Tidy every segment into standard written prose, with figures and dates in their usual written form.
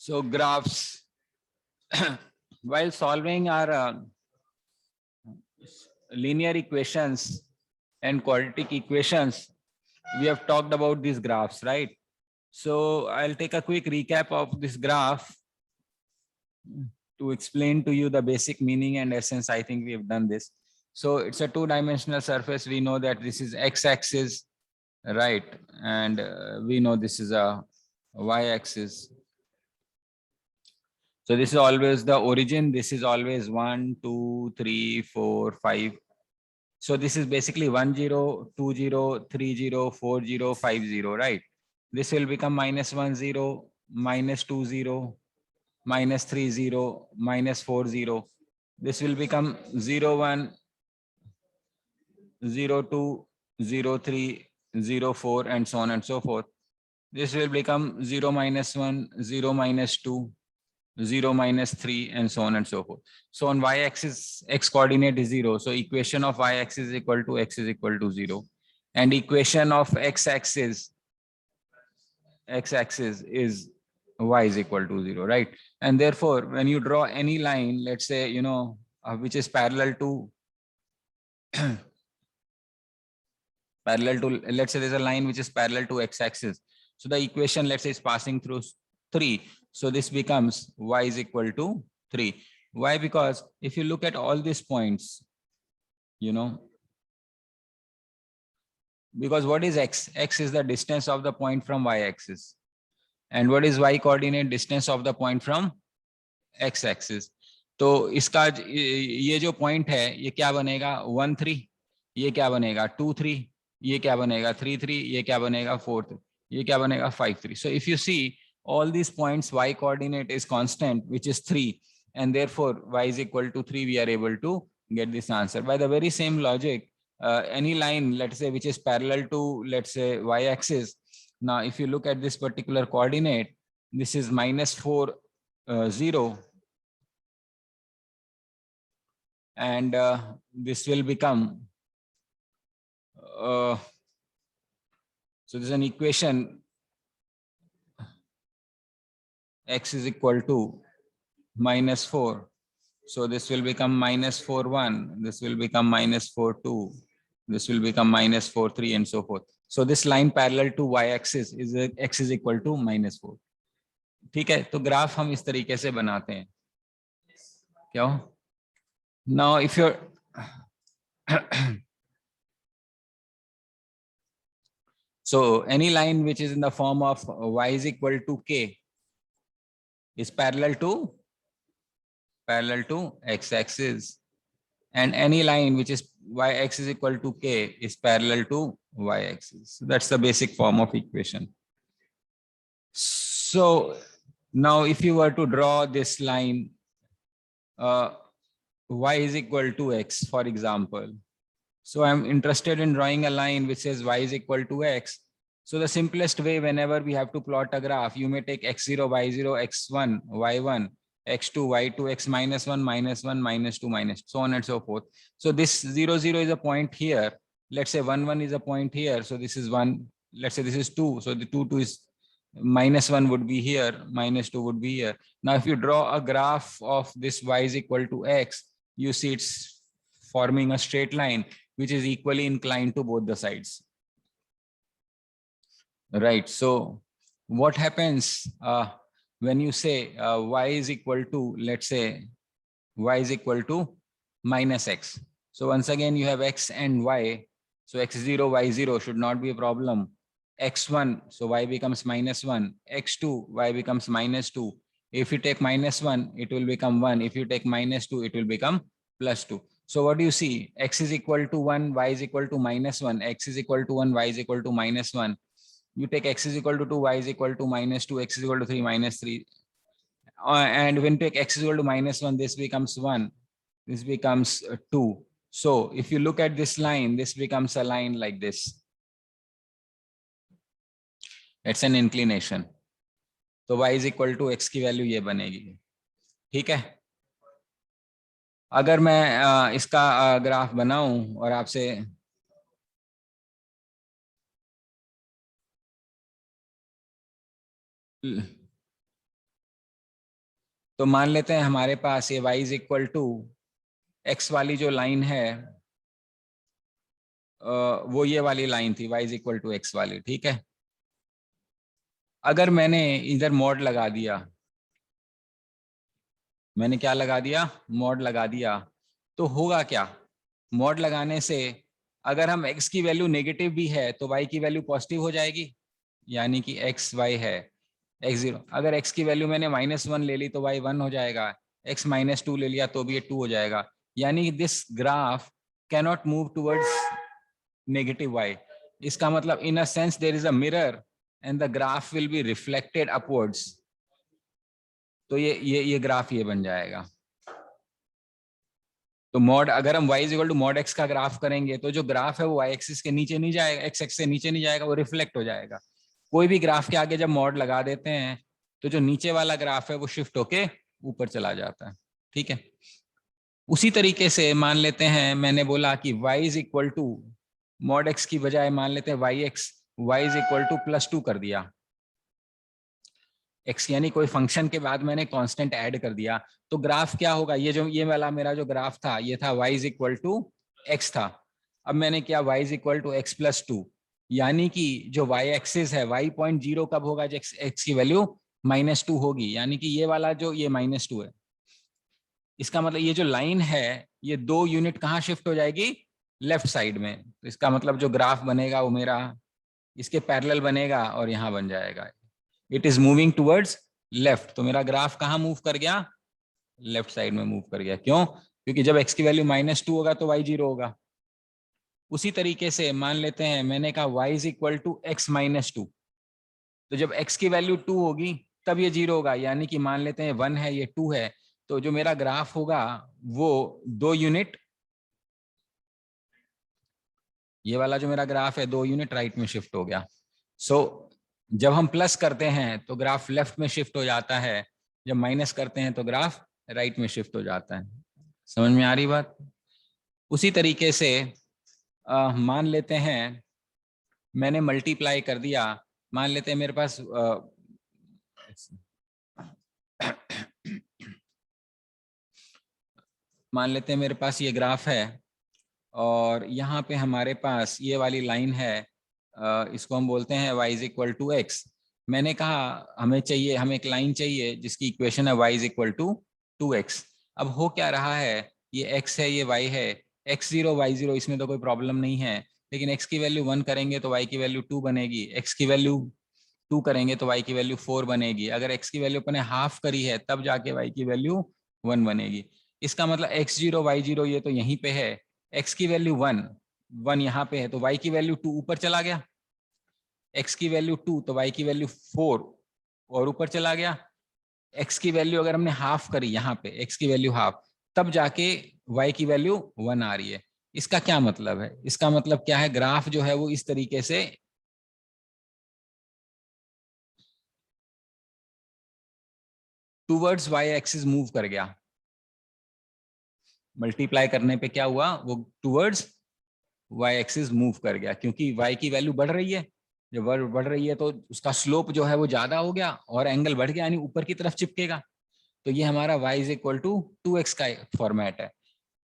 So graphs, while solving our linear equations and quadratic equations, we have talked about these graphs, right? So I'll take a quick recap of this graph to explain to you the basic meaning and essence. I think we have done this. So it's a two-dimensional surface. We know that this is x-axis, right? And we know this is a y-axis. So this is always the origin. This is always 1, 2, 3, 4, 5. So this is basically 1, 0, 2, 0, 3, 0, 4, 0, 5, 0, right? This will become minus 1, 0, minus 2, 0, minus 3, 0, minus 4, 0. This will become 0, 1, 0, 2, 0, 3, 0, 4, and so on and so forth. This will become 0, minus 1, 0, minus 2, 0, minus 3, and so on and so forth. So on y-axis, x coordinate is 0. So equation of y-axis is equal to x is equal to 0. And equation of x-axis is y is equal to 0, right? And therefore, when you draw any line, let's say, which is parallel to, let's say there's a line which is parallel to x-axis. So the equation, let's say, is passing through 3. So this becomes y is equal to 3. Why? Because if you look at all these points, because what is x? X is the distance of the point from y-axis. And what is y coordinate? Distance of the point from x-axis. तो इसका ये जो point है ये क्या बनेगा 1 3, ये क्या बनेगा 2 3, ये क्या बनेगा 3 3, ये क्या बनेगा 4 3, ये क्या बनेगा 5 3. So if you see all these points, y coordinate is constant, which is 3, and therefore y is equal to 3. We are able to get this answer by the very same logic. Any line, let's say, which is parallel to, let's say, y-axis. Now if you look at this particular coordinate, this is minus 4 0, and this will become so this is an equation, x is equal to minus 4. So this will become minus 4 1, this will become minus 4 2, this will become minus 4 3, and so forth. So this line parallel to y-axis is x is equal to minus 4. ठीक है, तो graph हम इस तरीके से बनाते हैं. क्या हो? Now if you're so any line which is in the form of y is equal to k is parallel to x-axis, and any line which is y-x is equal to k is parallel to y-axis. So that's the basic form of equation. So now if you were to draw this line y is equal to x, for example. So I'm interested in drawing a line which says y is equal to x. So the simplest way, whenever we have to plot a graph, you may take x0, y0, x1, y1, x2, y2, x minus 1, minus 1, minus 2, minus, so on and so forth. So this 0, 0 is a point here. Let's say 1, 1 is a point here. So this is 1. Let's say this is 2. So the 2, 2 is minus 1 would be here. Minus 2 would be here. Now, if you draw a graph of this y is equal to x, you see it's forming a straight line which is equally inclined to both the sides. Right. So what happens when you say y is equal to, let's say, y is equal to minus x. So once again, you have x and y. So x0, y0 should not be a problem. x1, so y becomes minus 1. x2, y becomes minus 2. If you take minus 1, it will become 1. If you take minus 2, it will become plus 2. So what do you see? X is equal to 1, y is equal to minus 1. X is equal to 1, y is equal to minus 1. You take x is equal to 2, y is equal to minus 2, x is equal to 3, minus 3. And when you take x is equal to minus 1, this becomes 1. This becomes 2. So if you look at this line, this becomes a line like this. It's an inclination. So y is equal to x की value ये बनेगी. ठीक है. अगर मैं इसका graph बनाऊं और आपसे तो मान लेते हैं हमारे पास ये y is equal to x वाली जो लाइन है वो ये वाली लाइन थी, y is equal to x वाली, ठीक है। अगर मैंने इधर मॉड लगा दिया, मैंने क्या लगा दिया, मॉड लगा दिया, तो होगा क्या, मॉड लगाने से अगर हम x की वैल्यू नेगेटिव भी है तो y की वैल्यू पॉजिटिव हो जाएगी, यानी कि x y है x0। अगर x की वैल्यू मैंने -1 ले ली तो y 1 हो जाएगा, x -2 ले लिया तो भी ये 2 हो जाएगा, यानी this graph cannot move towards negative y। इसका मतलब in a sense there is a mirror and the graph will be reflected upwards. तो ये ग्राफ ये बन जाएगा। तो मॉड, अगर हम y equal to mod x का ग्राफ करेंगे तो जो ग्राफ है वो y एक्सिस के नीचे नहीं जाएगा, x एक्सिस से नीचे नहीं जाएगा, वो रिफ्लेक्ट हो जाएगा। कोई भी ग्राफ के आगे जब मॉड लगा देते हैं तो जो नीचे वाला ग्राफ है वो शिफ्ट होके ऊपर चला जाता है, ठीक है। उसी तरीके से मान लेते हैं, मैंने बोला कि y is equal to mod x की बजाय मान लेते हैं y इज इक्वल टू +2 कर दिया, x यानी कोई फंक्शन के बाद मैंने कांस्टेंट ऐड कर दिया, तो ग्राफ क्या होगा, ये वाला मेरा जो ग्राफ था ये था y is equal to x था। अब मैंने किया y is equal to x+2, यानी कि जो y एक्सिस है y.0 कब होगा, जब x की वैल्यू -2 होगी, यानी कि ये वाला जो ये -2 है, इसका मतलब ये जो लाइन है ये 2 यूनिट कहाँ शिफ्ट हो जाएगी, लेफ्ट साइड में। तो इसका मतलब जो ग्राफ बनेगा वो मेरा इसके पैरेलल बनेगा और यहाँ बन जाएगा, it is moving towards left. तो मेरा ग्राफ कहाँ मूव कर गया, लेफ्ट साइड में मूव कर गया। क्यों, क्योंकि जब x की वैल्यू -2 होगा तो y 0 होगा। उसी तरीके से मान लेते हैं मैंने कहा y is equal to x-2, तो जब x की वैल्यू 2 होगी तब ये 0 होगा, यानी कि मान लेते हैं 1 है ये 2 है, तो जो मेरा ग्राफ होगा वो 2 यूनिट, ये वाला जो मेरा ग्राफ है 2 यूनिट राइट में शिफ्ट हो गया। सो जब हम प्लस करते हैं तो ग्राफ लेफ्ट में शिफ्ट हो जाता है, जब माइनस करते हैं तो ग्राफ राइट में शिफ्ट हो जाता है। समझ में आ रही बात। उसी तरीके से मान लेते हैं मैंने मल्टीप्लाई कर दिया, मान लेते हैं मेरे पास मान लेते हैं मेरे पास ये ग्राफ है और यहाँ पे हमारे पास ये वाली लाइन है, इसको हम बोलते हैं y is equal to X. मैंने कहा हमें चाहिए, हमें एक लाइन चाहिए जिसकी इक्वेशन है y is equal to 2x। अब हो क्या रहा है, ये x है ये y है, x0 y0 इसमें तो कोई प्रॉब्लम नहीं है, लेकिन x की वैल्यू 1 करेंगे तो y की वैल्यू 2 बनेगी, x की वैल्यू 2 करेंगे तो y की वैल्यू 4 बनेगी, अगर x की वैल्यू अपने हाफ करी है तब जाके y की वैल्यू 1 बनेगी। इसका मतलब x0 y0 ये तो यहीं पे है, x की वैल्यू 1 यहाँ पे है तो y की वैल्यू 2 ऊपर चला गया, x की वैल्यू 2 तो y की वैल्यू 4 और ऊपर चला गया। x की वैल्यू अगर हमने हाफ करी यहाँ पे, x की वैल्यू हाफ, तब जाके y की वैल्यू 1 आ रही है। इसका क्या मतलब है, इसका मतलब क्या है, ग्राफ जो है वो इस तरीके से टूवर्ड्स y एक्सिस मूव कर गया। मल्टीप्लाई करने पे क्या हुआ, वो टूवर्ड्स y एक्सिस मूव कर गया, क्योंकि y की वैल्यू बढ़ रही है, जब बढ़ रही है तो उसका स्लोप जो है वो ज्यादा हो गया और एंगल बढ़ गया, यानी ऊपर की तरफ चिपकेगा। तो ये हमारा y is equal to 2x का फॉर्मेट है।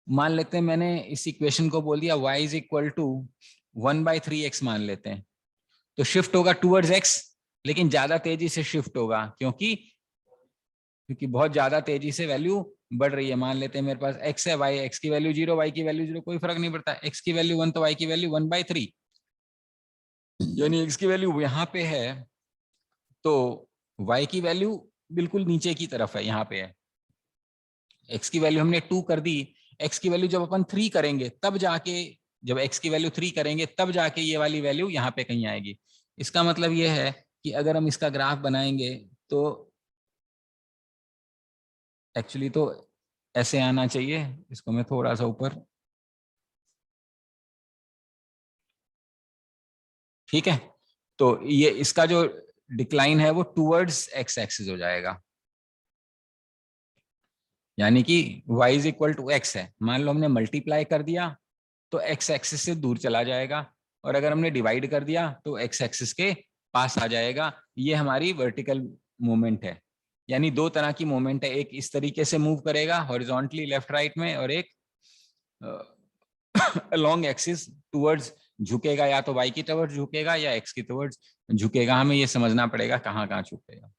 मान लेते हैं मैंने इस इक्वेशन को बोल दिया y is equal to 1/3x मान लेते हैं, तो शिफ्ट होगा टूवर्ड्स x, लेकिन ज्यादा तेजी से शिफ्ट होगा, क्योंकि बहुत ज्यादा तेजी से वैल्यू बढ़ रही है। मान लेते हैं मेरे पास x है, y, x की वैल्यू 0 y की वैल्यू 0, कोई फर्क नहीं पड़ता, x की वैल्यू 1 तो y की वैल्यू 1/3, यानी x की वैल्यू यहाँ पे है तो y की वैल्यू बिल्कुल नीचे की तरफ है, यहाँ पे है। x की वैल्यू हमने 2 कर दी, x की वैल्यू जब अपन 3 करेंगे तब जाके, जब x की वैल्यू 3 करेंगे तब जाके ये वाली वैल्यू यहाँ पे कहीं आएगी। इसका मतलब ये है कि अगर हम इसका ग्राफ बनाएंगे तो एक्चुअली तो ऐसे आना चाहिए, इसको मैं थोड़ा सा ऊपर, ठीक है। तो ये इसका जो डिक्लाइन है वो टूवर्ड्स एक्स एक्सिस हो जाएगा, यानी कि y is equal to X है, मान लो हमने मल्टीप्लाई कर दिया तो x एक्सिस से दूर चला जाएगा, और अगर हमने डिवाइड कर दिया तो x एक्सिस के पास आ जाएगा। ये हमारी वर्टिकल मूवमेंट है, यानी दो तरह की मूवमेंट है, एक इस तरीके से मूव करेगा हॉरिजॉन्टली लेफ्ट राइट में, और एक अलोंग एक्सिस टुवर्ड्स झुकेगा, या तो वाई की टुवर्ड्स झुकेगा या एक्स की टुवर्ड्स झुकेगा। हमें ये समझना पड़ेगा कहाँ कहाँ झुकेगा।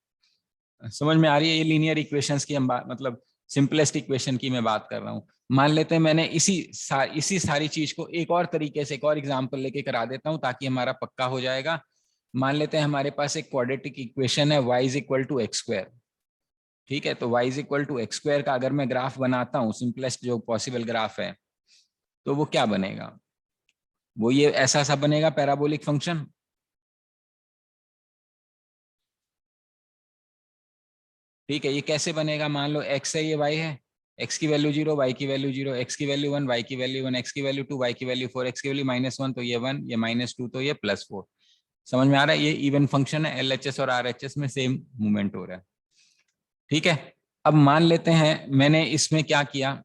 समझ में आ रही है? ये लीनियर इक्वेशंस की हम मतलब सिंपलेस्ट इक्वेशन की मैं बात कर रहा हूँ। मान लेते हैं मैंने इसी सारी चीज को एक और तरीके से एक और एग्जांपल लेके करा देता हूँ ताकि हमारा पक्का हो जाएगा। मान लेते हैं हमारे पास एक क्वाड्रेटिक इक्वेशन है y is equal to X square. ठीक है, तो y is equal to X square का अगर मैं ग्राफ बनाता हूँ, सिंपलेस्ट जो पॉसिबल ग्राफ है, तो वो क्या बनेगा? वो ये ऐसा सा बनेगा, पैराबोलिक फंक्शन। ठीक है, ये कैसे बनेगा? मान लो x है, ये y है, x की वैल्यू 0, y की वैल्यू 0, x की वैल्यू 1, y की वैल्यू 1, x की वैल्यू 2, y की वैल्यू 4, x की वैल्यू -1 तो ये 1, ये -2 तो ये +4। समझ में आ रहा है? ये इवन फंक्शन है, LHS और RHS में सेम मूवमेंट हो रहा है। ठीक है, अब मान लेते हैं मैंने इसमें क्या किया,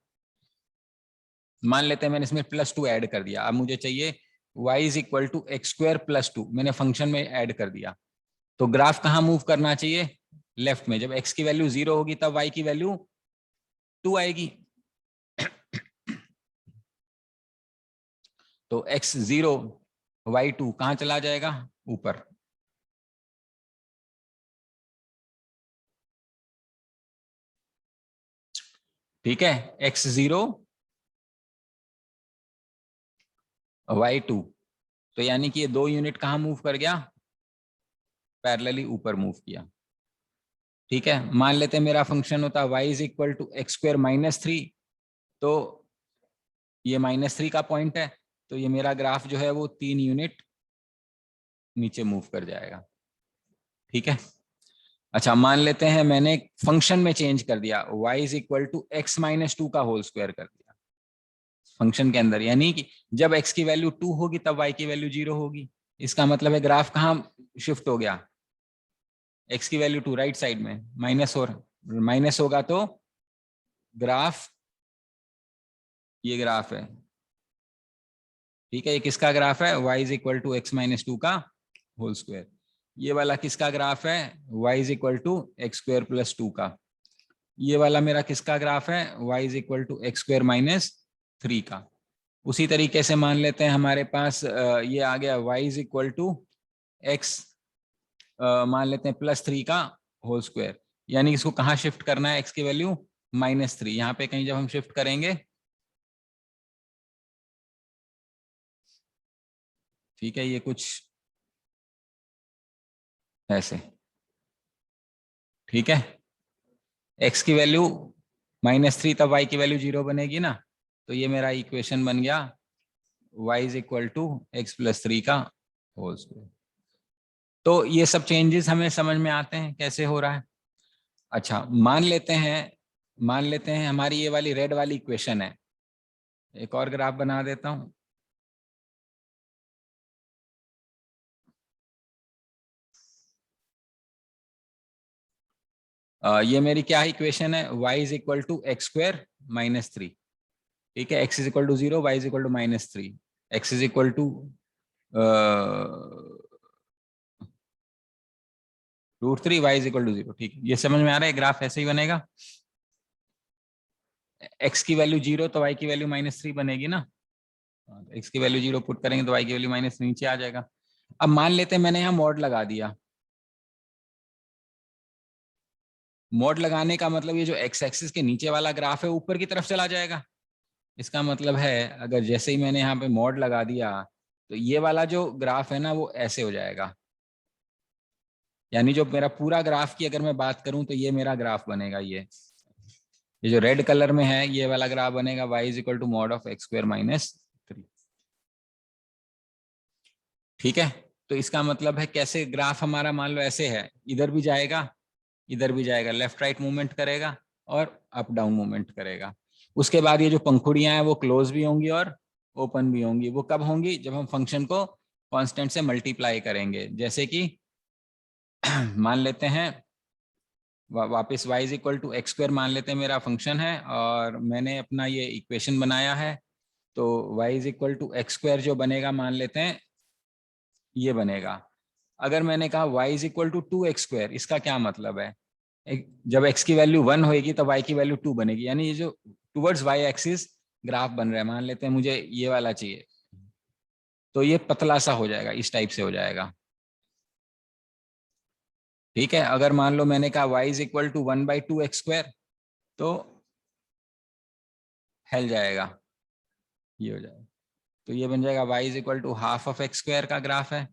मान लेते हैं मैंने इसमें +2 ऐड कर दिया। अब मुझे चाहिए y is equal to X square +2, मैंने फंक्शन में ऐड कर दिया। तो ग्राफ कहाँ मूव करना चाहिए? लेफ्ट में। जब x की वैल्यू 0 होगी तब y की वैल्यू 2 आएगी। तो x0 y2 कहाँ चला जाएगा? ऊपर। ठीक है, x0 y2, तो यानी कि ये 2 यूनिट कहाँ मूव कर गया? पैरेलली ऊपर मूव किया। ठीक है, मान लेते हैं मेरा फंक्शन होता है y is equal to X square -3, तो ये -3 का पॉइंट है, तो ये मेरा ग्राफ जो है वो 3 यूनिट नीचे मूव कर जाएगा। ठीक है, अच्छा मान लेते हैं मैंने फंक्शन में चेंज कर दिया, y is equal to X -2 का होल स्क्वायर कर दिया फंक्शन के अंदर, यानी कि जब x की वैल्यू 2 होगी तब y की वैल्यू 0 होगी। इसका मतलब है ग्राफ कहाँ शिफ्ट हो गया? x की वैल्यू 2 राइट साइड में, माइनस, और माइनस होगा तो ग्राफ, ये ग्राफ है। ठीक है, ये किसका ग्राफ है? y is equal to X -2 का होल स्क्वायर। ये वाला किसका ग्राफ है? y is equal to X square +2 का। ये वाला मेरा किसका ग्राफ है? y is equal to X square -3 का। उसी तरीके से मान लेते हैं हमारे पास ये आ गया y is equal to X, मान लेते हैं +3 का होल स्क्वायर। यानी इसको कहाँ शिफ्ट करना है? x की वैल्यू -3, यहाँ पे कहीं जब हम शिफ्ट करेंगे, ठीक है, ये कुछ ऐसे। ठीक है, x की वैल्यू -3 तब y की वैल्यू 0 बनेगी ना, तो ये मेरा इक्वेशन बन गया y is equal to X +3 का होल स्क्वायर। तो ये सब चेंजेस हमें समझ में आते हैं कैसे हो रहा है। अच्छा मान लेते हैं हमारी ये वाली रेड वाली इक्वेशन है। एक और ग्राफ बना देता हूं। ये मेरी क्या इक्वेशन है? y is equal to X square -3। ठीक है, x is equal to 0, y is equal to -3, x is equal to √3, y is equal to 0। ठीक है, ये समझ में आ रहा है? ग्राफ ऐसे ही बनेगा, x की वैल्यू 0 तो y की वैल्यू -3 बनेगी ना। x की वैल्यू 0 पुट करेंगे तो y की वैल्यू -3 नीचे आ जाएगा। अब मान लेते हैं मैंने यहाँ मॉड लगा दिया। मॉड लगाने का मतलब ये जो x एक्सिस के नीचे वाला ग्राफ है ऊपर की तरफ चला जाएगा। इसका मतलब है अगर जैसे ही मैंने यहाँ पे मॉड लगा दिया तो ये वाला जो ग्राफ है ना वो ऐसे हो जाएगा। यानी जो मेरा पूरा ग्राफ की अगर मैं बात करूं तो ये मेरा ग्राफ बनेगा, ये जो रेड कलर में है ये वाला ग्राफ बनेगा y is equal to mod of X square -3। ठीक है, तो इसका मतलब है कैसे ग्राफ हमारा मान लो ऐसे है, इधर भी जाएगा, इधर भी जाएगा, लेफ्ट राइट मूवमेंट करेगा और अप डाउन मूवमेंट करेगा। उसके बाद ये जो पंखुड़ियां हैं वो क्लोज भी होंगी और ओपन भी होंगी। वो कब होंगी? जब हम फंक्शन को कांस्टेंट से मल्टीप्लाई करेंगे। जैसे कि मान लेते हैं वापस y is equal to X square मान लेते हैं मेरा फंक्शन है, और मैंने अपना ये इक्वेशन बनाया है। तो y is equal to X square जो बनेगा मान लेते हैं ये बनेगा। अगर मैंने कहा y is equal to 2x square, इसका क्या मतलब है? जब x की वैल्यू 1 होगी तो y की वैल्यू 2 बनेगी, यानी ये जो टुवर्ड्स y एक्सिस ग्राफ बन रहा है, मान लेते हैं मुझे ये वाला चाहिए, तो ये पतला सा हो जाएगा, इस टाइप से हो जाएगा। ठीक है, अगर मान लो मैंने कहा y is equal to 1/2x², तो हिल जाएगा, ये हो जाएगा। तो ये बन जाएगा y is equal to half of x² का ग्राफ है,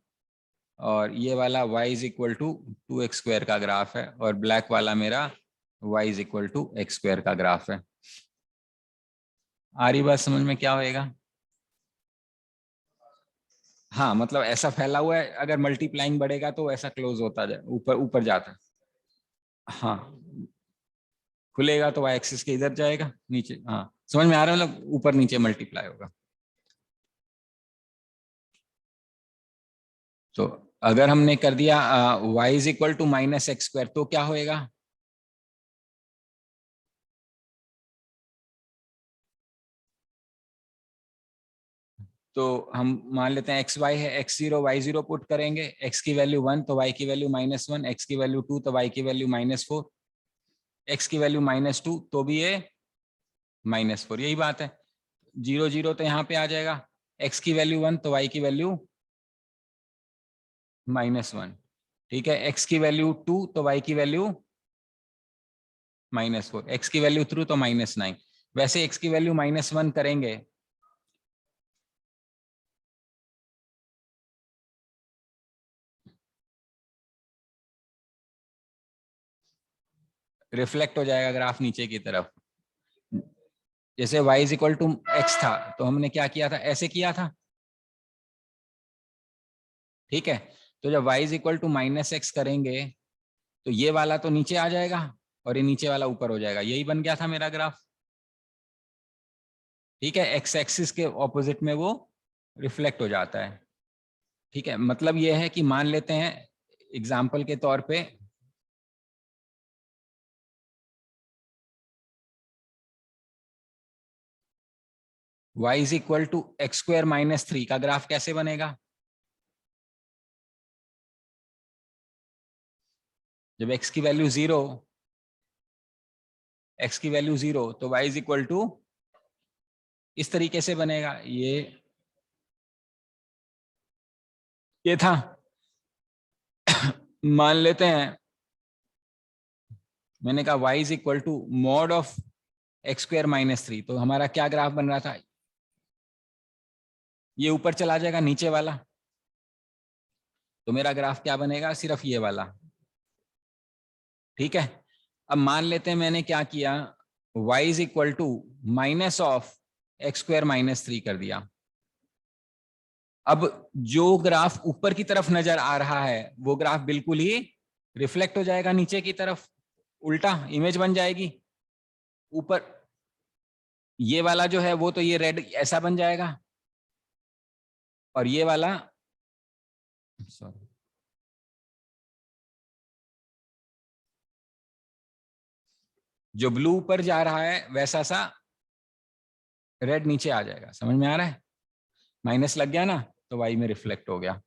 और ये वाला y is equal to 2x² का ग्राफ है, और ब्लैक वाला मेरा y is equal to x² का ग्राफ है। आ रही बात समझ में क्या होएगा? हाँ, मतलब ऐसा फैला हुआ है, अगर मल्टीप्लाइंग बढ़ेगा तो ऐसा क्लोज होता जाए, ऊपर ऊपर जाता है। हाँ, खुलेगा तो y एक्सिस के इधर जाएगा, नीचे। हाँ, समझ में आ रहा है, मतलब ऊपर नीचे मल्टीप्लाई होगा। तो अगर हमने कर दिया y is equal to -x², तो क्या होएगा? तो हम मान लेते हैं एक्स वाई है, x0 y0 पुट करेंगे, x की वैल्यू 1 तो y की वैल्यू -1, x की वैल्यू 2 तो y की वैल्यू -4, x की वैल्यू -2 तो भी ये -4, यही बात है। 0 0 तो यहाँ पे आ जाएगा, x की वैल्यू 1 तो y की वैल्यू -1। ठीक है, x की वैल्यू 2 तो y की वैल्यू -4, x की वैल्यू 3 तो -9। वैसे x की वैल्यू -1 करेंगे, रिफ्लेक्ट हो जाएगा ग्राफ नीचे की तरफ। जैसे y is equal to x था, तो हमने क्या किया था, ऐसे किया था। ठीक है, तो जब y is equal to -x करेंगे, तो ये वाला तो नीचे आ जाएगा और ये नीचे वाला ऊपर हो जाएगा, यही बन गया था मेरा ग्राफ। ठीक है, x एक्सिस के ऑपोजिट में वो रिफ्लेक्ट हो जाता है। ठीक है, मतलब ये है कि मान लेते हैं एग्जाम्पल के तौर पे, y is equal to x² - 3 का ग्राफ कैसे बनेगा? जब x की वैल्यू 0, x की वैल्यू 0, तो y इज इक्वल टू इस तरीके से बनेगा। ये था मान लेते हैं मैंने कहा y is equal to mod of x² - 3, तो हमारा क्या ग्राफ बन रहा था, ये ऊपर चला जाएगा नीचे वाला, तो मेरा ग्राफ क्या बनेगा, सिर्फ ये वाला। ठीक है, अब मान लेते हैं मैंने क्या किया, y is equal to minus of x² - 3 कर दिया। अब जो ग्राफ ऊपर की तरफ नजर आ रहा है, वो ग्राफ बिल्कुल ही रिफ्लेक्ट हो जाएगा नीचे की तरफ, उल्टा इमेज बन जाएगी। ऊपर ये वाला जो है वो तो ये रेड ऐसा बन जाएगा, और ये वाला, सॉरी, जो ब्लू ऊपर जा रहा है वैसा सा रेड नीचे आ जाएगा। समझ में आ रहा है? माइनस लग गया ना, तो वाई में रिफ्लेक्ट हो गया।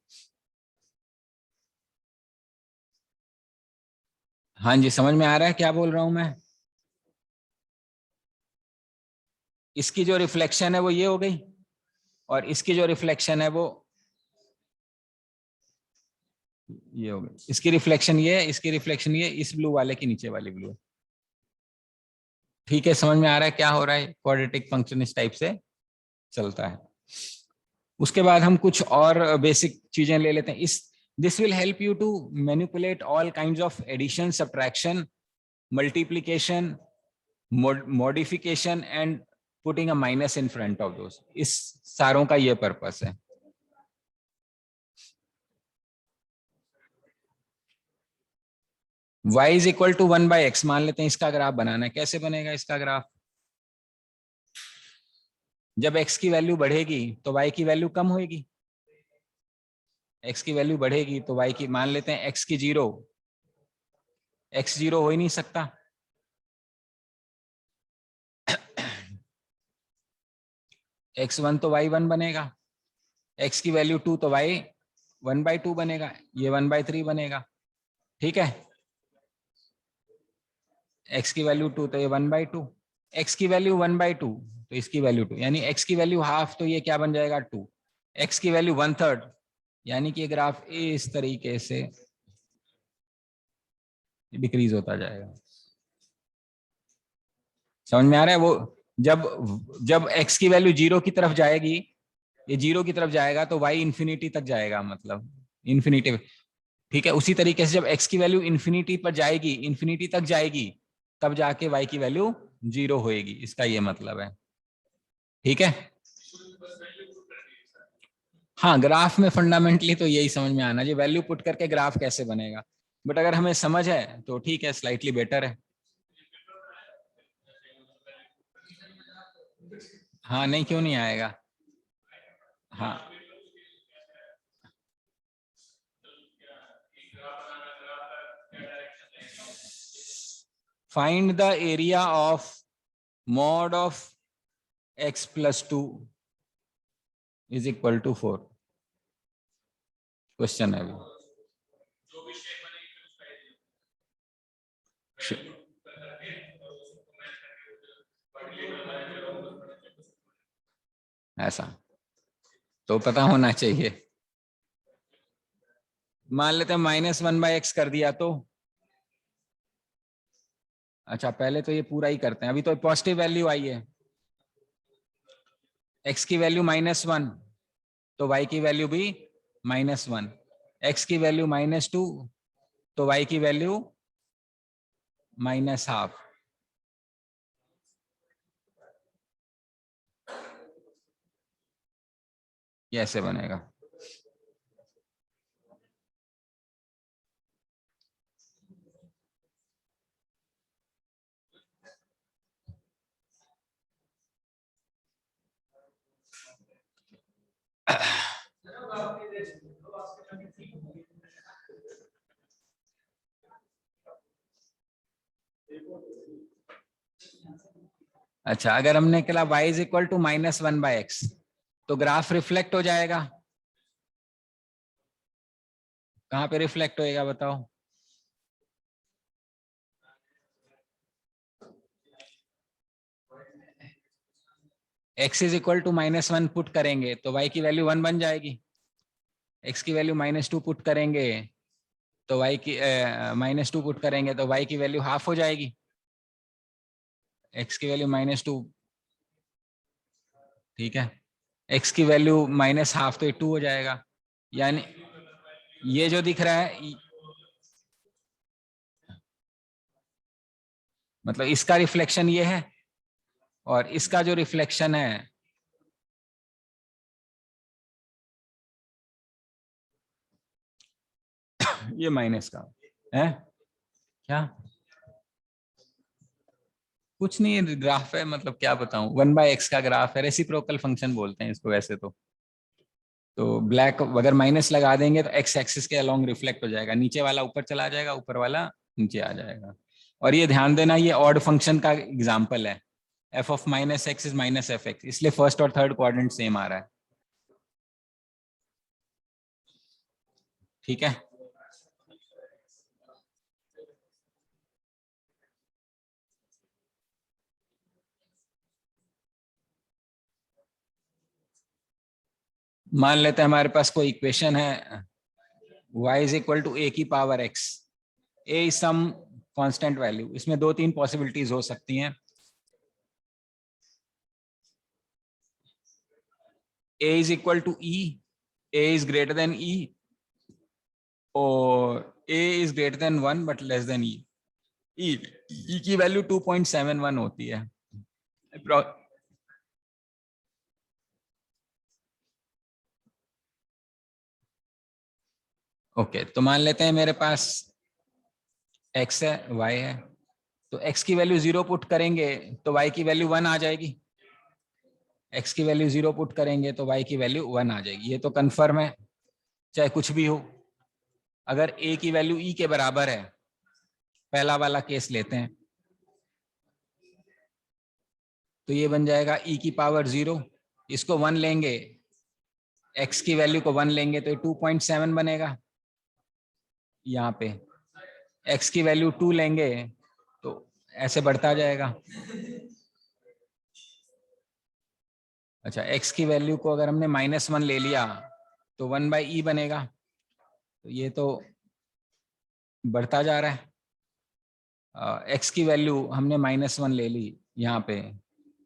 हाँ जी, समझ में आ रहा है क्या बोल रहा हूं मैं? इसकी जो रिफ्लेक्शन है वो ये हो गई, और इसकी जो रिफ्लेक्शन है वो ये हो गई। इसकी रिफ्लेक्शन ये है, इसकी रिफ्लेक्शन ये, इस ब्लू वाले की नीचे वाली ब्लू। ठीक है, समझ में आ रहा है क्या हो रहा है? क्वाड्रेटिक फंक्शन इस टाइप से चलता है। उसके बाद हम कुछ और बेसिक चीजें ले लेते हैं। इस this will help you to manipulate all kinds of addition, subtraction, multiplication, modification and putting a minus in front of those. इस सारों का ये पर्पस है। y is equal to 1/x मान लेते हैं, इसका ग्राफ बनाना है। कैसे बनेगा इसका ग्राफ? जब x की वैल्यू बढ़ेगी तो y की वैल्यू कम होगी, x की वैल्यू बढ़ेगी तो y की, मान लेते हैं x की 0, x 0 हो ही नहीं सकता। x1 तो y1 बनेगा, x की वैल्यू 2 तो y 1/2 बनेगा, ये 1/3 बनेगा। ठीक है, x की वैल्यू 2 तो ये 1/2, x की वैल्यू 1/2 तो इसकी वैल्यू 2, यानी x की वैल्यू हाफ तो ये क्या बन जाएगा 2, x की वैल्यू 1/3 यानी कि ये ग्राफ इस तरीके से डिक्रीज होता जाएगा। समझ में आ रहा है? वो जब जब x की वैल्यू 0 की तरफ जाएगी, ये 0 की तरफ जाएगा तो y इंफिनिटी तक जाएगा, मतलब इंफिनिटी। ठीक है, उसी तरीके से जब x की वैल्यू इंफिनिटी पर जाएगी, इंफिनिटी तक जाएगी, तब जाके y की वैल्यू 0 होएगी, इसका ये मतलब है। ठीक है, हाँ ग्राफ में फंडामेंटली तो यही समझ में आना चाहिए, वैल्यू पुट करके ग्राफ कैसे बनेगा। बट अगर हमें समझ है तो ठीक है, स्लाइटली बेटर है। हाँ नहीं, क्यों नहीं आएगा। हाँ find the area of mod of x plus 2 is equal to 4, question है अभी। ऐसा तो पता होना चाहिए। मान लेते हैं -1/x कर दिया तो, अच्छा पहले तो ये पूरा ही करते हैं, अभी तो पॉजिटिव वैल्यू आई है, x की वैल्यू -1 तो y की वैल्यू भी -1, x की वैल्यू -2 तो y की वैल्यू -12। ये ऐसे बनेगा। अच्छा अगर हमने कहा y is equal to -1/x तो ग्राफ रिफ्लेक्ट हो जाएगा, कहाँ पे रिफ्लेक्ट होएगा बताओ। x is equal to -1 put करेंगे तो y की वैल्यू 1 बन जाएगी, x की वैल्यू -2 पुट करेंगे तो y की -2 पुट करेंगे तो y की वैल्यू हाफ हो जाएगी, x की वैल्यू -2, ठीक है, x की वैल्यू -12 तो ये 2 हो जाएगा। यानी ये जो दिख रहा है मतलब इसका रिफ्लेक्शन ये है और इसका जो रिफ्लेक्शन है ये माइनस का है। क्या कुछ नहीं है, ग्राफ है, मतलब क्या बताऊं, 1/x का ग्राफ है, रेसिप्रोकल फंक्शन बोलते हैं इसको वैसे तो ब्लैक अगर माइनस लगा देंगे तो x एक्सिस के अलोंग रिफ्लेक्ट हो जाएगा, नीचे वाला ऊपर चला जाएगा, ऊपर वाला नीचे आ जाएगा। और ये ध्यान देना ये ऑड फंक्शन का एग्जांपल है, f of -x is -fx, इसलिए फर्स्ट और थर्ड क्वाड्रेंट सेम आ रहा है। ठीक है, मान लेते हैं हमारे पास कोई इक्वेशन है y is equal to a की power x, a is some constant value, इसमें 2-3 पॉसिबिलिटीज हो सकती हैं। a is equal to e, a is greater than e और a is greater than 1 but less than e, e की value 2.71 होती है। Okay तो मान लेते हैं मेरे पास x है y है, तो x की वैल्यू 0 पुट करेंगे तो y की वैल्यू 1 आ जाएगी, x की वैल्यू 0 पुट करेंगे तो y की वैल्यू 1 आ जाएगी, ये तो कंफर्म है चाहे कुछ भी हो। अगर a की वैल्यू e के बराबर है, पहला वाला केस लेते हैं, तो ये बन जाएगा e की पावर 0, इसको 1 लेंगे, x की वैल्यू को 1 लेंगे तो ये 2.7 बनेगा, यहाँ पे x की वैल्यू 2 लेंगे तो ऐसे बढ़ता जाएगा। अच्छा, x की वैल्यू को अगर हमने -1 ले लिया तो 1/e बनेगा, तो ये तो बढ़ता जा रहा है। x की वैल्यू हमने -1 ले ली यहाँ पे,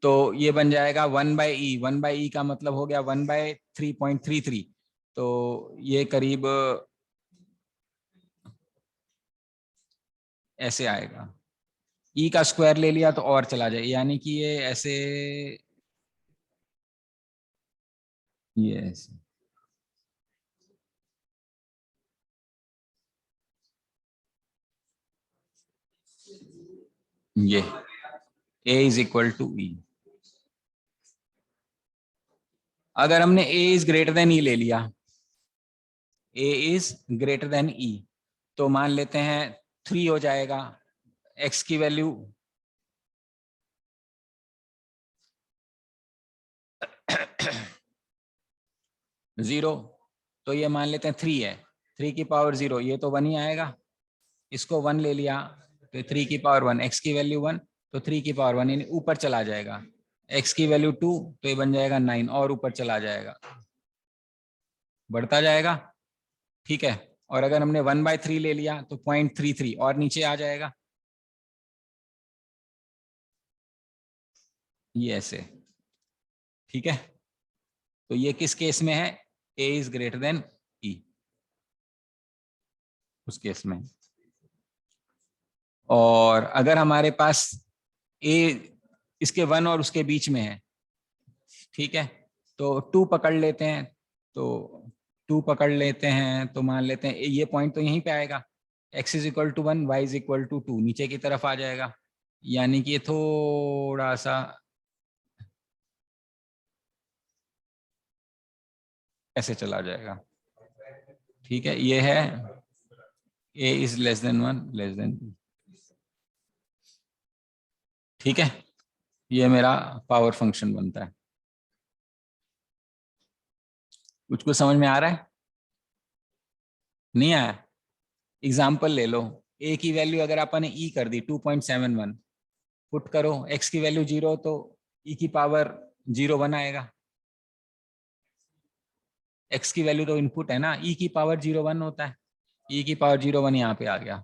तो ये बन जाएगा 1/e। 1/e का मतलब हो गया 1/3.33, तो ये करीब ऐसे आएगा। e का स्क्वायर ले लिया तो और चला जाए, यानी कि ये ऐसे, ये ऐसे। ये a is equal to e। अगर हमने a is greater than e ले लिया, a is greater than e, तो मान लेते हैं 3 हो जाएगा। x की वैल्यू 0, तो ये मान लेते हैं 3 है। 3 की पावर 0, ये तो 1 ही आएगा। इसको 1 ले लिया तो 3 की पावर 1, x की वैल्यू 1, तो 3 की पावर 1, यानी ऊपर चला जाएगा। x की वैल्यू 2, तो ये बन जाएगा 9, और ऊपर चला जाएगा, बढ़ता जाएगा। ठीक है, और अगर हमने 1/3 ले लिया तो 0.33 और नीचे आ जाएगा, ये ऐसे। ठीक है, तो ये किस केस में है? a is greater than e, उस केस में। और अगर हमारे पास a इसके 1 और उसके बीच में है, ठीक है, तो 2 पकड़ लेते हैं, तो 2 पकड़ लेते हैं, तो मान लेते हैं ये पॉइंट तो यहीं पे आएगा। x is equal to 1, y is equal to 2, नीचे की तरफ आ जाएगा, यानी कि ये थोड़ा सा ऐसे चला जाएगा। ठीक है, ये है a is less than 1 less than b। ठीक है, ये मेरा पावर फंक्शन बनता है। कुछ समझ में आ रहा है? नहीं आया? एग्जाम्पल ले लो, a की वैल्यू अगर अपन ने e कर दी 2.71, पुट करो, x की वैल्यू 0, तो e की पावर 0 1 आएगा। x की वैल्यू तो इनपुट है ना, e की पावर 0 1 होता है, e की पावर 0 1 यहाँ पे आ गया।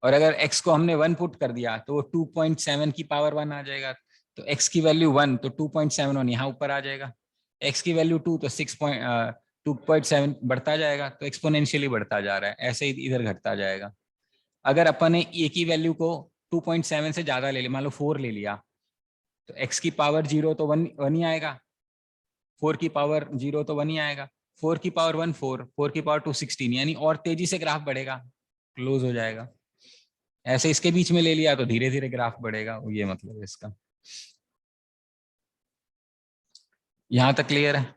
और अगर x को हमने 1 पुट कर दिया तो वो 2.7 की पावर 1 आ जाएगा, तो x की वैल्यू 1, तो 2.71 यहाँ ऊपर आ जाएगा। x की वैल्यू 2, तो 2.7 बढ़ता जाएगा, तो एक्सपोनेंशियली बढ़ता जा रहा है, ऐसे ही इधर घटता जाएगा। अगर अपन ने a की वैल्यू को 2.7 से ज्यादा ले लिया, मान लो 4 ले लिया, तो x की पावर 0 तो 1 ही आएगा, 4 की पावर 0 तो 1 ही आएगा, 4 की पावर 1 4, 4 की पावर 2 16, यानी और तेजी से ग्राफ बढ़ेगा, क्लोज हो जाएगा। ऐसे इसके बीच में ले लिया तो धीरे धीरे ग्राफ बढ़ेगा, ये मतलब है इसका। यहां तक क्लियर है?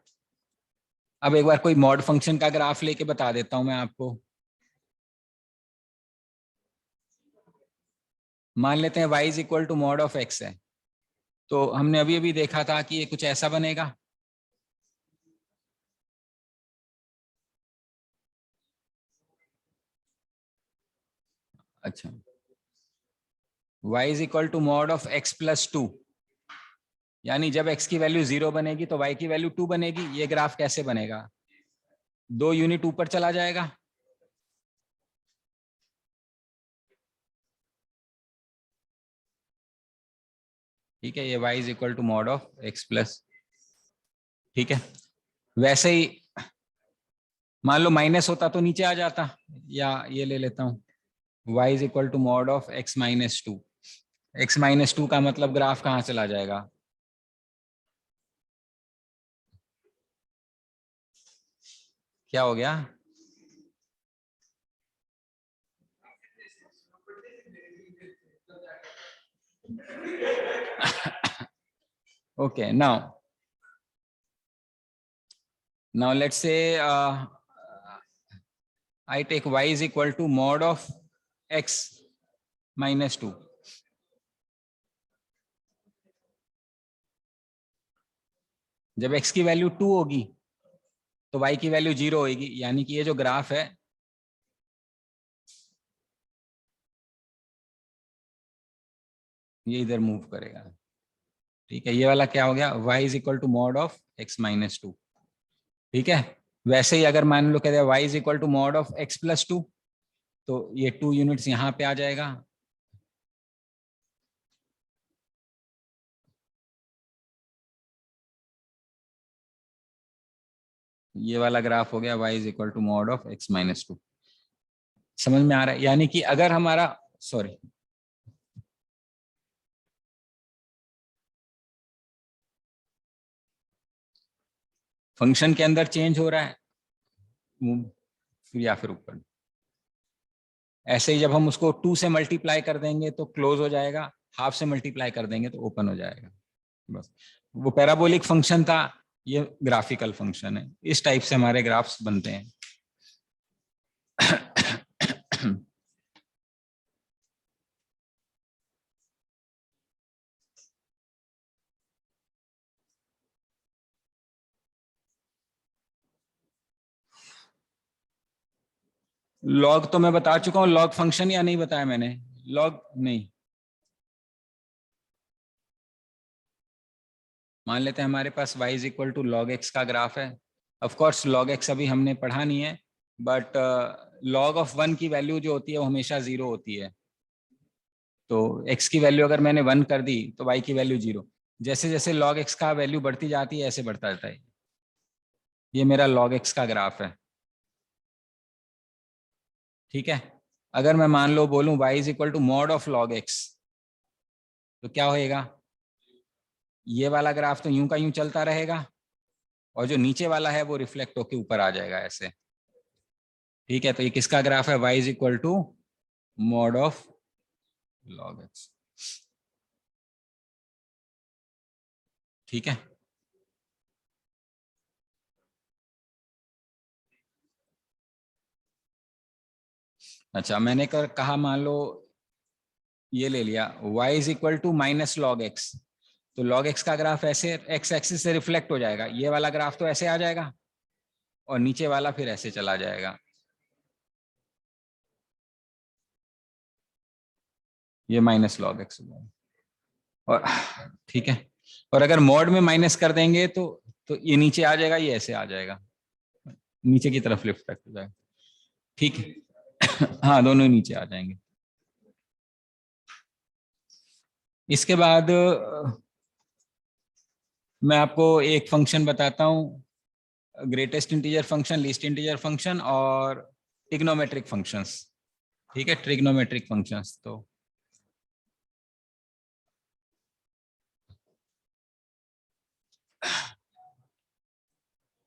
अब एक बार कोई मॉड फंक्शन का ग्राफ लेके बता देता हूं मैं आपको। मान लेते हैं y is equal to mod of x है, तो हमने अभी अभी देखा था कि ये कुछ ऐसा बनेगा। अच्छा, y is equal to mod of x plus 2, यानी जब x की वैल्यू 0 बनेगी तो y की वैल्यू 2 बनेगी। ये ग्राफ कैसे बनेगा? 2 यूनिट ऊपर चला जाएगा, ठीक है, ये y is equal to mod of x plus, ठीक है। वैसे ही मान लो माइनस होता तो नीचे आ जाता, या ये ले लेता हूं, y is equal to mod of x minus 2। x minus 2 का मतलब ग्राफ कहाँ चला जाएगा? क्या हो गया? okay, now let's say I take y is equal to mod of x minus 2। जब x की वैल्यू 2 होगी तो y की वैल्यू 0 होगी, यानी कि ये जो ग्राफ है ये इधर मूव करेगा। ठीक है, ये वाला क्या हो गया, y is equal to mod of x minus two. ठीक है, वैसे ही अगर मान लो कहते हैं y is equal to mod of x plus two, तो ये 2 यूनिट्स यहाँ पे आ जाएगा। ये वाला ग्राफ हो गया y is equal to mod of x minus two. समझ में आ रहा है? यानी कि अगर हमारा, सॉरी, फंक्शन के अंदर चेंज हो रहा है या फिर ऊपर, ऐसे ही जब हम उसको 2 से मल्टीप्लाई कर देंगे तो क्लोज हो जाएगा, हाफ से मल्टीप्लाई कर देंगे तो ओपन हो जाएगा। बस, वो पैराबोलिक फंक्शन था, ये ग्राफिकल फंक्शन है। इस टाइप से हमारे ग्राफ्स बनते हैं। लॉग तो मैं बता चुका हूं, लॉग फंक्शन, या नहीं बताया मैंने? लॉग नहीं, मान लेते हैं हमारे पास y is equal to log x का ग्राफ है। ऑफ कोर्स लॉग एक्स अभी हमने पढ़ा नहीं है, बट लॉग ऑफ 1 की वैल्यू जो होती है वो हमेशा 0 होती है। तो x की वैल्यू अगर मैंने 1 कर दी तो y की वैल्यू 0। जैसे जैसे log x का वैल्यू बढ़ती जाती है ऐसे बढ़ता जाता है। ये मेरा log x का ग्राफ है। ठीक है, अगर मैं मान लो बोलूं y is equal to mod of log x, तो क्या होएगा? ये वाला ग्राफ तो यूं का यूं चलता रहेगा, और जो नीचे वाला है वो रिफ्लेक्ट होके ऊपर आ जाएगा ऐसे। ठीक है, तो ये किसका ग्राफ है? y is equal to mod of log x. ठीक है, अच्छा मैंने कहा मान लो ये ले लिया y is equal to minus log x, तो log x का ग्राफ ऐसे x एक्सिस से रिफ्लेक्ट हो जाएगा, ये वाला ग्राफ तो ऐसे आ जाएगा, और नीचे वाला फिर ऐसे चला जाएगा। ये माइनस लॉग एक्स हो जाएगा। और ठीक है, और अगर मॉड में माइनस कर देंगे तो ये नीचे आ जाएगा, ये ऐसे आ जाएगा, नीचे की तरफ रिफ्लेक्ट हो जाएगा। ठीक है, हाँ दोनों ही नीचे आ जाएंगे। इसके बाद मैं आपको एक फंक्शन बताता हूँ, greatest integer function, least integer function और ट्रिग्नोमेट्रिक फंक्शंस। ठीक है, ट्रिग्नोमेट्रिक फंक्शंस, तो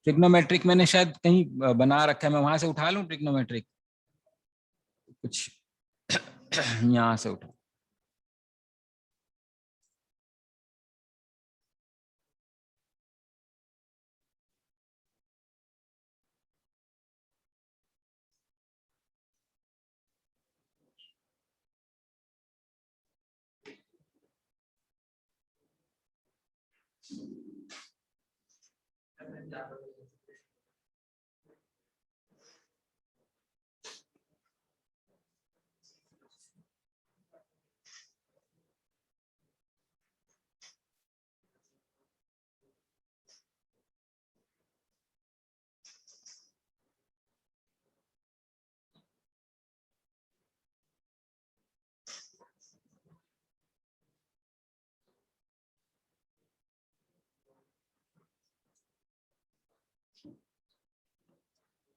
ट्रिग्नोमेट्रिक मैंने शायद कहीं बना रखा है, मैं वहां से उठा लूं ट्रिग्नोमेट्रिक कुछ। यहां से उठा,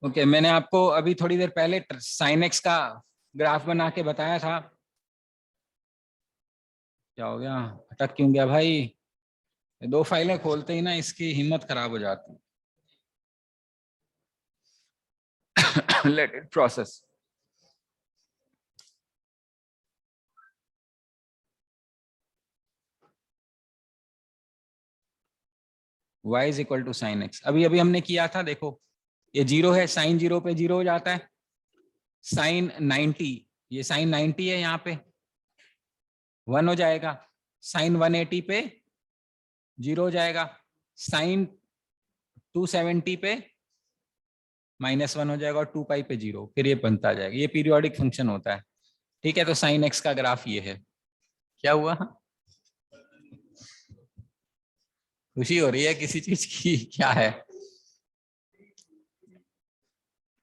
ओके। मैंने आपको अभी थोड़ी देर पहले साइन एक्स का ग्राफ बना के बताया था। क्या हो गया, अटक क्यों गया भाई? ये दो फाइलें खोलते ही ना इसकी हिम्मत खराब हो जाती है। Let it process. y is equal to sine x, अभी अभी हमने किया था, देखो ये 0 है, साइन 0 पे 0 हो जाता है। साइन 90, ये साइन 90 है, यहाँ पे 1 हो जाएगा। साइन 180 पे 0 हो जाएगा। साइन 270 पे -1 हो जाएगा, और 2 पाई पे 0, फिर ये बनता जाएगा। ये पीरियोडिक फंक्शन होता है। ठीक है, तो साइन एक्स का ग्राफ ये है। क्या हुआ? खुशी हो रही है किसी चीज की? क्या है?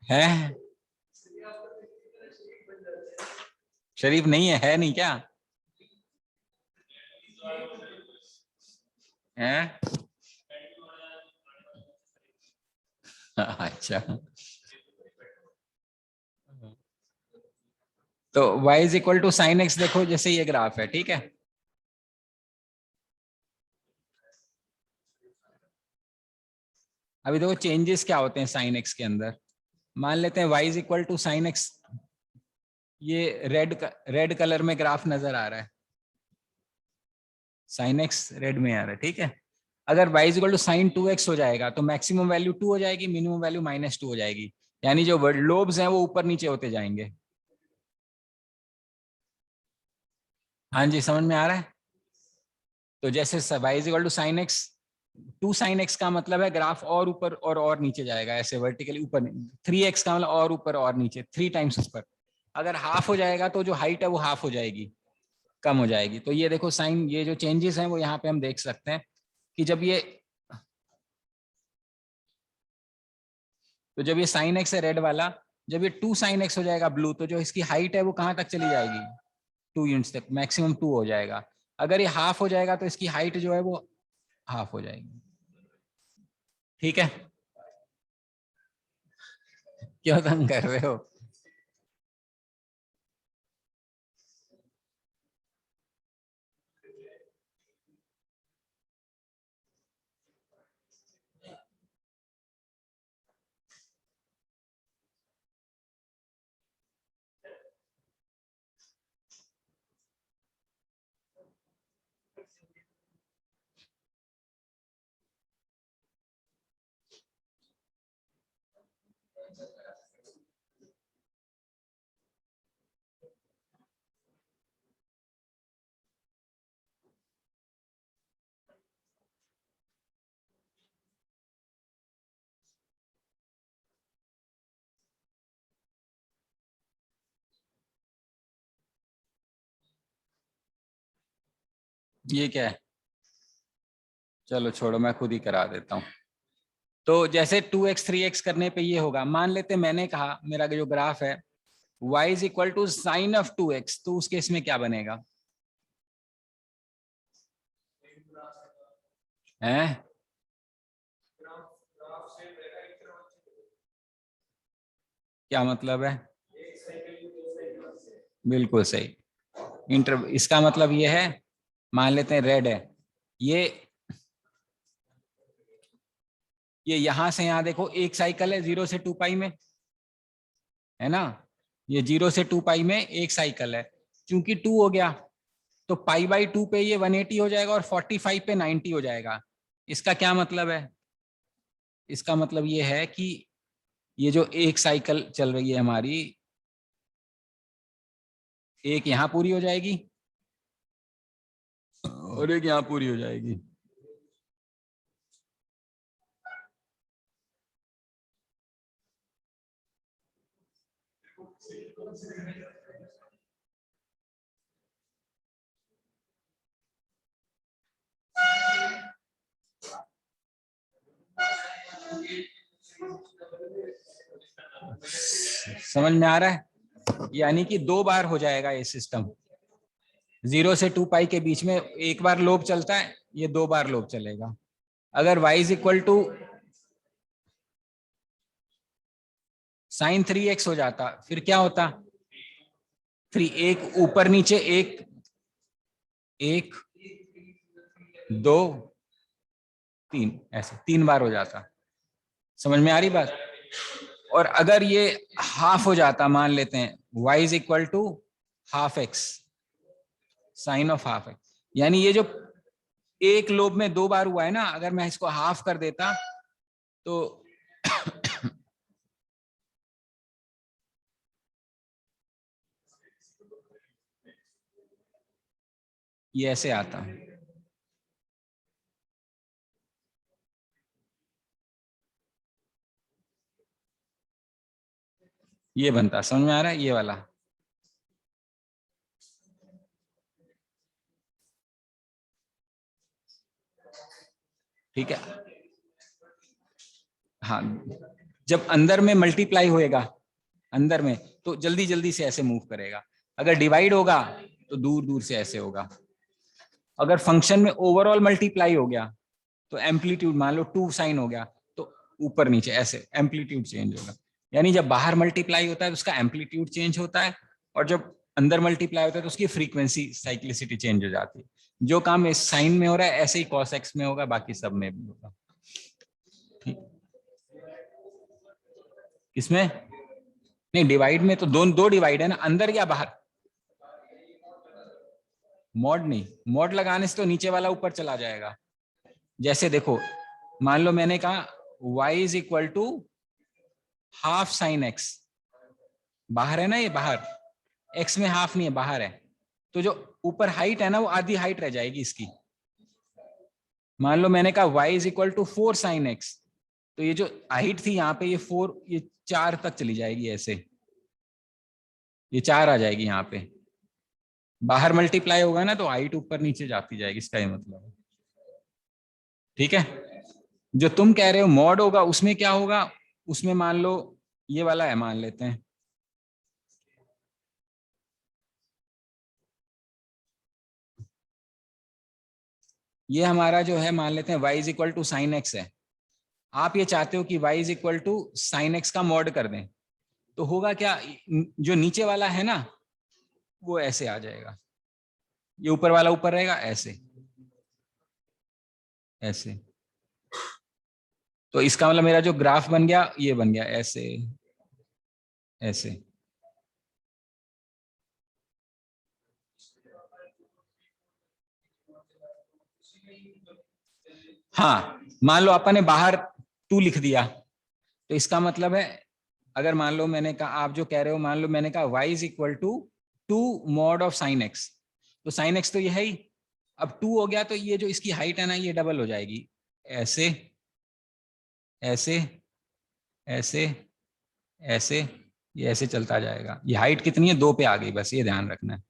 हैं? शरीफ नहीं है नहीं क्या? हैं? अच्छा, तो y is equal to sine x, देखो जैसे ये ग्राफ है, ठीक है। अभी देखो चेंजेस क्या होते हैं साइन एक्स के अंदर। मान लेते हैं y is equal to sine x, ये रेड कलर में ग्राफ नजर आ रहा है, साइन एक्स रेड में आ रहा है, ठीक है। अगर y is equal to sine 2x हो जाएगा तो मैक्सिमम वैल्यू 2 हो जाएगी, मिनिमम वैल्यू -2 हो जाएगी, यानी जो लोब्स हैं वो ऊपर नीचे होते जाएंगे। हाँ जी, समझ में आ रहा है। तो जैसे y is equal to sine x, 2 sine x का मतलब है ग्राफ और ऊपर और नीचे जाएगा, ऐसे वर्टिकली ऊपर। 3x का मतलब और ऊपर और नीचे, 3 टाइम्स ऊपर। अगर हाफ हो जाएगा तो जो हाइट है वो हाफ हो जाएगी, कम हो जाएगी। तो ये देखो साइन, ये जो चेंजेस हैं वो यहाँ पे हम देख सकते हैं कि जब ये साइन एक्स है रेड वाला, जब ये 2 साइन एक्स हो जाएगा ब्लू, तो जो इसकी हाइट है वो कहाँ तक चली जाएगी? 2 यूनिट्स तक, मैक्सिमम 2 हो जाएगा। अगर ये हाफ हो जाएगा तो इसकी हाइट जो है वो हाफ हो जाएगी, ठीक है। क्यों तंग कर रहे हो? ये क्या है? चलो छोड़ो, मैं खुद ही करा देता हूँ। तो जैसे 2x 3x करने पे ये होगा, मान लेते मैंने कहा मेरा जो ग्राफ है y is equal to sine of 2x, तो उस केस में क्या बनेगा? हैं? क्या मतलब है? बिल्कुल सही। इसका मतलब ये है, मान लेते हैं रेड है, ये ये यहां से यहां देखो एक साइकिल है 0 से 2 पाई में, है ना। ये 0 से 2 पाई में एक साइकिल है, क्योंकि 2 हो गया तो पाई/2 पे ये 180 हो जाएगा और 45 पे 90 हो जाएगा। इसका क्या मतलब है? इसका मतलब ये है कि ये जो एक साइकिल चल रही है हमारी, एक यहाँ पूरी हो जाएगी और एक यहाँ पूरी हो जाएगी। समझ में आ रहा है? यानी कि 2 बार हो जाएगा ये सिस्टम। 0 से 2 पाई के बीच में एक बार लोब चलता है, ये 2 बार लोब चलेगा। अगर y is equal to sine 3x हो जाता, फिर क्या होता? 3, एक ऊपर नीचे, एक एक 2 3, ऐसे 3 बार हो जाता। समझ में आ रही बात? और अगर ये हाफ हो जाता, मान लेते हैं y is equal to half x, sine of half x, यानी ये जो एक लोब में 2 बार हुआ है ना, अगर मैं इसको हाफ कर देता तो ये ऐसे आता, ये बनता। समझ में आ रहा है ये वाला? ठीक है। हाँ, जब अंदर में मल्टीप्लाई होएगा अंदर में, तो जल्दी जल्दी से ऐसे मूव करेगा। अगर डिवाइड होगा तो दूर दूर से ऐसे होगा। अगर फंक्शन में ओवरऑल मल्टीप्लाई हो गया तो एम्पलीट्यूड मान लो 2 साइन हो गया, तो ऊपर नीचे ऐसे एम्पलीट्यूड चेंज होगा। यानी जब बाहर मल्टीप्लाई होता है तो उसका एम्पलीट्यूड चेंज होता है, और जब अंदर मल्टीप्लाई होता है तो उसकी फ्रीक्वेंसी साइक्लिसिटी चेंज हो जाती है। जो काम इस साइन में हो रहा है ऐसे ही कॉस एक्स में होगा, बाकी सब में भी होगा। ठीक, किसमें? नहीं, डिवाइड में तो दो डिवाइड है ना, अंदर या बाहर। मॉड नहीं, मॉड लगाने से तो नीचे वाला ऊपर चला जाएगा। जैसे देखो, मान लो मैंने कहा y is equal to half sine x, बाहर है ना, ये बाहर, x में हाफ नहीं है, बाहर है, तो जो ऊपर हाइट है ना वो आधी हाइट रह जाएगी इसकी। मान लो मैंने कहा y is equal to 4 sine x, तो ये जो हाइट थी यहाँ पे, ये 4, ये 4 तक चली जाएगी, ऐसे ये 4 आ जाएगी यहाँ पे। बाहर मल्टीप्लाई होगा ना तो हाइट ऊपर नीचे जाती जाएगी, इसका ये मतलब है। ठीक है, जो तुम कह रहे हो मॉड होगा, उसमें क्या होगा, उसमें मान लो ये वाला है, मान लेते हैं ये हमारा जो है, मान लेते हैं y is equal to sine x है। आप ये चाहते हो कि y is equal to sine x का मॉड कर दें, तो होगा क्या, जो नीचे वाला है ना वो ऐसे आ जाएगा, ये ऊपर वाला ऊपर रहेगा, ऐसे ऐसे। तो इसका मतलब मेरा जो ग्राफ बन गया ये बन गया ऐसे ऐसे। हाँ, मान लो अपन ने बाहर 2 लिख दिया, तो इसका मतलब है, अगर मान लो मैंने कहा, आप जो कह रहे हो, मान लो मैंने कहा y is equal to 2 mod of sine x, तो साइन एक्स तो ये है ही, अब 2 हो गया तो ये जो इसकी हाइट है ना ये डबल हो जाएगी, ऐसे ऐसे ऐसे ऐसे, ये ऐसे चलता जाएगा। ये हाइट कितनी है, 2 पे आ गई, बस ये ध्यान रखना है,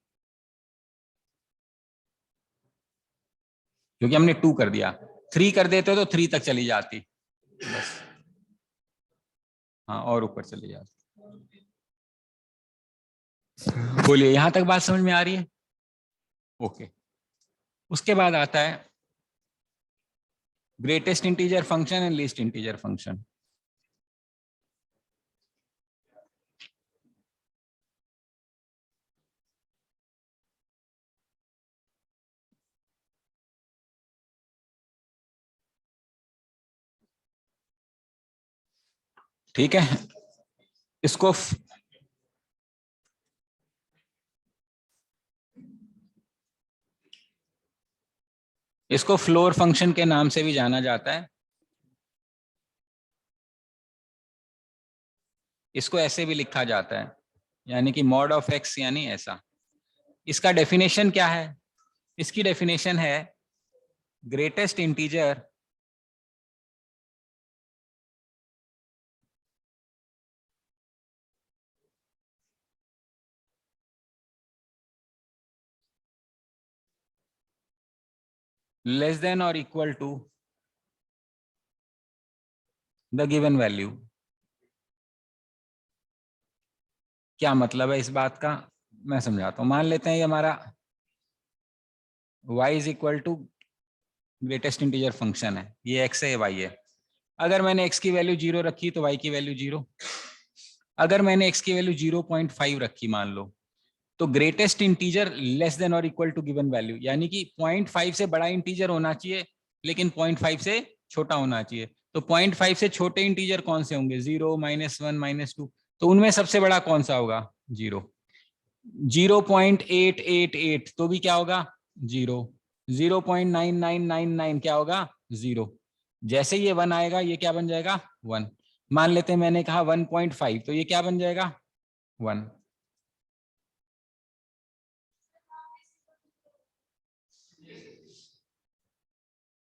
क्योंकि हमने 2 कर दिया। 3 कर देते हो तो 3 तक चली जाती बस। हाँ, और ऊपर चली जाती। बोलिए, यहां तक बात समझ में आ रही है? ओके। उसके बाद आता है greatest integer function and least integer function. ठीक है, इसको इसको फ्लोर फंक्शन के नाम से भी जाना जाता है। इसको ऐसे भी लिखा जाता है, यानी कि मॉड ऑफ एक्स, यानी ऐसा। इसका डेफिनेशन क्या है? इसकी डेफिनेशन है ग्रेटेस्ट इंटीजर लेस देन और equal to the given value. क्या मतलब है इस बात का, मैं समझाता हूं। मान लेते हैं ये हमारा y is equal to greatest integer function है, ये x है, ये y है। अगर मैंने x की वैल्यू 0 रखी तो y की वैल्यू 0। अगर मैंने x की वैल्यू 0.5 रखी मान लो, तो ग्रेटेस्ट इंटीजर लेस देन और इक्वल टू गिवन वैल्यू, यानी कि 0.5 से बड़ा इंटीजर होना चाहिए लेकिन 0.5 से छोटा होना चाहिए। तो 0.5 से छोटे इंटीजर कौन से होंगे, 0, -1, -2, तो उनमें सबसे बड़ा कौन सा होगा, 0। 0.888 तो भी क्या होगा, 0। 0.9999 क्या होगा, 0। जैसे ये 1 आएगा ये क्या बन जाएगा, 1। मान लेते हैं मैंने कहा 1.5, तो ये क्या बन जाएगा, 1।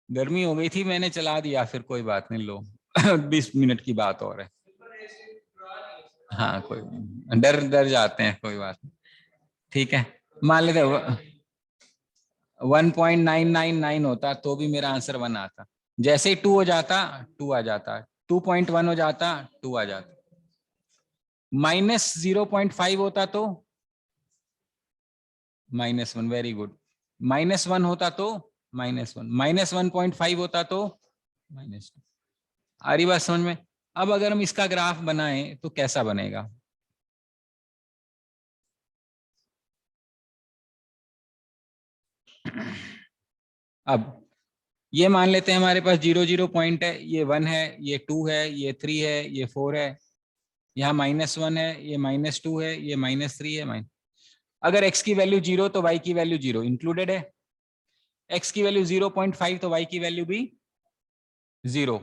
गर्मी हो गई थी, मैंने चला दिया, फिर कोई बात नहीं, लो 20 मिनट की बात और है। हाँ, कोई नहीं, डर डर जाते हैं, कोई बात नहीं। ठीक है, मान लेते 1.999 होता तो भी मेरा आंसर 1 आता। जैसे ही 2 हो जाता 2 आ जाता, 2.1 हो जाता 2 आ जाता, -0.5 होता तो -1, वेरी गुड, -1 होता तो -1, -1.5 होता तो -2। आ रही बात समझ में? अब अगर हम इसका ग्राफ बनाएं तो कैसा बनेगा? अब ये मान लेते हैं हमारे पास 0 0 पॉइंट है, ये 1 है, ये 2 है, ये 3 है, ये 4 है, यहाँ -1 है, ये -2 है, ये -3 है, अगर x की वैल्यू 0 तो y की वैल्यू 0 इंक्लूडेड है, x की वैल्यू 0.5 तो y की वैल्यू भी 0,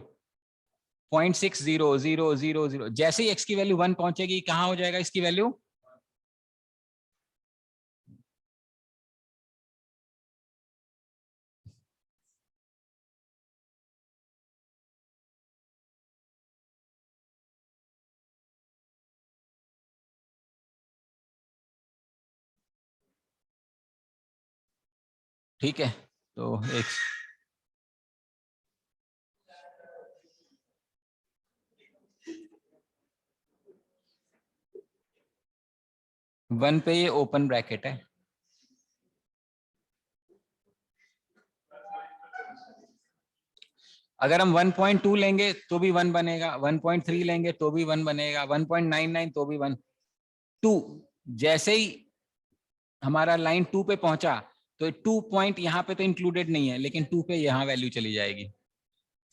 0.600000। जैसे ही x की वैल्यू 1 पहुंचेगी कहां हो जाएगा इसकी वैल्यू? ठीक है, तो x 1 पे ये ओपन ब्रैकेट है, अगर हम 1.2 लेंगे तो भी 1 बनेगा, 1.3 लेंगे तो भी 1 बनेगा, 1.99 तो भी 1, 2। जैसे ही हमारा लाइन 2 पे पहुंचा तो 2 पॉइंट यहाँ पे तो इंक्लूडेड नहीं है, लेकिन 2 पे यहाँ वैल्यू चली जाएगी,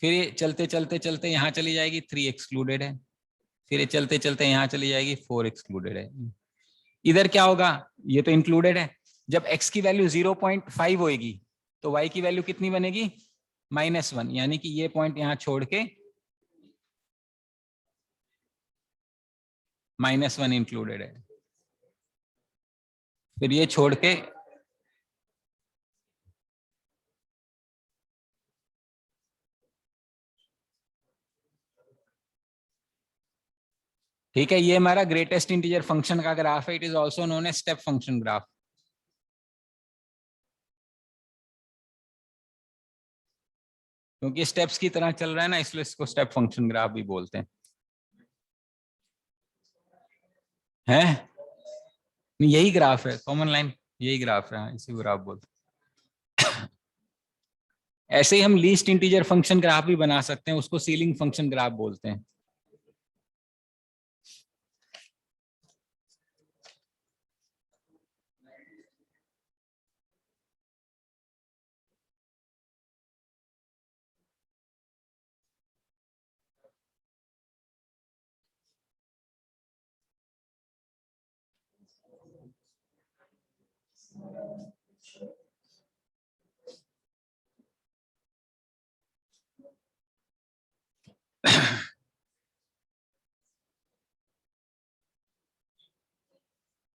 फिर ये चलते चलते चलते यहाँ चली जाएगी, 3 एक्सक्लूडेड है, फिर ये चलते चलते यहाँ चली जाएगी, 4 एक्सक्लूडेड है। इधर क्या होगा? ये तो इंक्लूडेड है, जब x की वैल्यू 0.5 होगी तो y की वैल्यू कितनी बनेगी? -1, यानी कि ये पॉइंट यहाँ छोड़ के -1 इंक्लूडेड है, फिर ये छोड़ के ठीक है, ये हमारा ग्रेटेस्ट इंटीजर फंक्शन का ग्राफ है, it is also known as step function graph. क्योंकि स्टेप्स की तरह चल रहा है ना, इसलिए इसको स्टेप फंक्शन ग्राफ भी बोलते हैं। यही ग्राफ है, कॉमन लाइन यही ग्राफ है, इसी ग्राफ बोलते हैं। ऐसे ही हम लीस्ट इंटीजर फंक्शन ग्राफ भी बना सकते हैं, उसको सीलिंग फंक्शन ग्राफ बोलते हैं।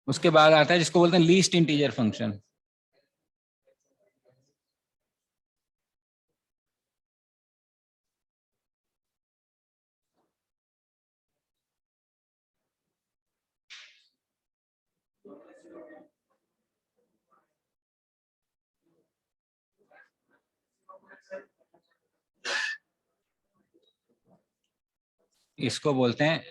उसके बाद आता है जिसको बोलते हैं लीस्ट इंटीजर फंक्शन। इसको बोलते हैं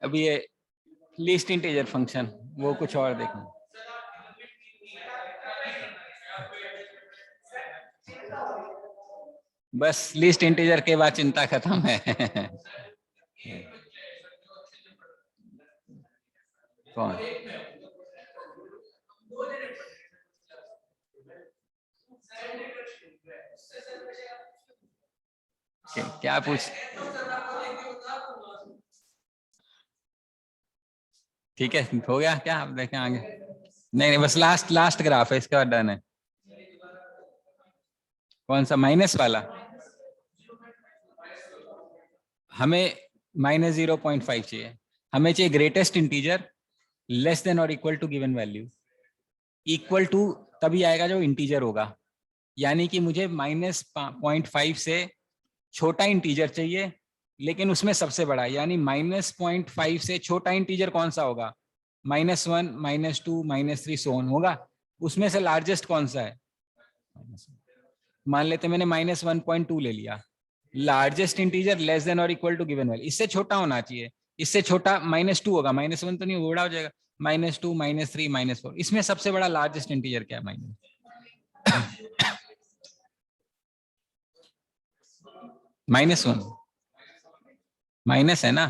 अभी ये लीस्ट इंटीजर फंक्शन, वो कुछ और देखना। बस लीस्ट इंटीजर के बाद चिंता खत्म है। कौन? क्या पूछ? ठीक है, हो गया क्या? आप देखें आगे। नहीं नहीं, बस लास्ट लास्ट ग्राफ है, इसके बाद डन है। कौन सा माइनस वाला? हमें -0.5 चाहिए। हमें चाहिए ग्रेटेस्ट इंटीजर लेस देन और equal to given value. Equal to तभी आएगा जो इंटीजर होगा, यानी कि मुझे -0.5 से छोटा इंटीजर चाहिए, लेकिन उसमें सबसे बड़ा, यानी -0.5 से छोटा इंटीजर कौन सा होगा? -1, -2, -3 सोन होगा। उसमें से लार्जेस्ट कौन सा है? मान लेते मैंने -1.2 ले लिया। लार्जेस्ट इंटीजर लेस देन और इक्वल टू गिवन वैल्यू, इससे छोटा होना चाहिए। इससे छोटा -2 होगा, -1 तो नहीं, बड़ा हो जाएगा। -2, -3, -4, इसमें सबसे बड़ा लार्जेस्ट इंटीजर क्या है? -1 माइनस है ना।